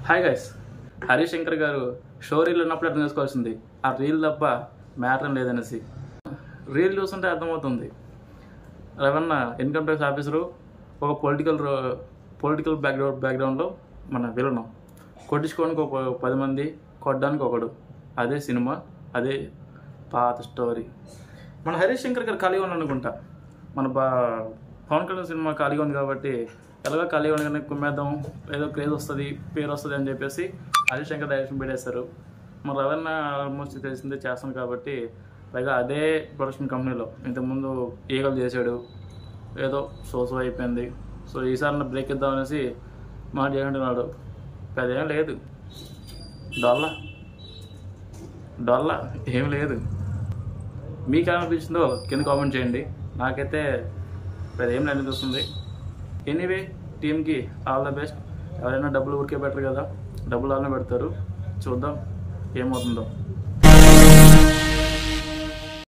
Hi guys, Harish Shankar గారు show reel ఉన్నప్పుడు అర్థం చేసుకోవాల్సింది ఆ రీల్ తప్ప మ్యాటర్ లేదనేసి. రీల్ చూస్తుంటే అర్థమవుతుంది. రవణ ఇన్కమ్ ట్యాక్స్ ఆఫీసరు ఒక పొలిటికల్ బ్యాక్గ్రౌండ్లో మన విలనం, కొట్టించుకోవడానికి ఒక 10 మంది, కొట్టడానికి ఒకడు. అదే సినిమా, అదే పాత స్టోరీ. మన హరీష్ శంకర్ గారు ఖాళీగా ఉన్నాడు అనుకుంటా. మన పవన్ కళ్యాణ్ సినిమా ఖాళీగా ఉంది కాబట్టి ఎలాగో ఖాళీగా ఉండగానే కుమ్మేద్దాం, ఏదో క్రేజ్ వస్తుంది, పేరు వస్తుంది అని చెప్పేసి హరీష్ శంకర్ డైరెక్షన్ పెట్టేస్తారు. మన రవణ ఆల్మోస్ట్ తెలిసిందే చేస్తాను కాబట్టి పైగా అదే ప్రొడక్షన్ కంపెనీలో ఇంతకుముందు ఈగలు చేశాడు, ఏదో సో అయిపోయింది. సో ఈసారి బ్రేక్ ఇద్దామనేసి మాట చేయంటున్నాడు. అదేం లేదు, డొల్లా ఏం లేదు. మీకు ఏమనిపించిందో కింద కామెంట్ చేయండి. నాకైతే ఏం అనిపిస్తుంది. ఎనీవే, టీమ్కి ఆల్ ద బెస్ట్. ఎవరైనా డబ్బులు ఊరికే పెట్టరు కదా, డబ్బులు వాళ్ళనే పెడతారు. చూద్దాం ఏమవుతుందో.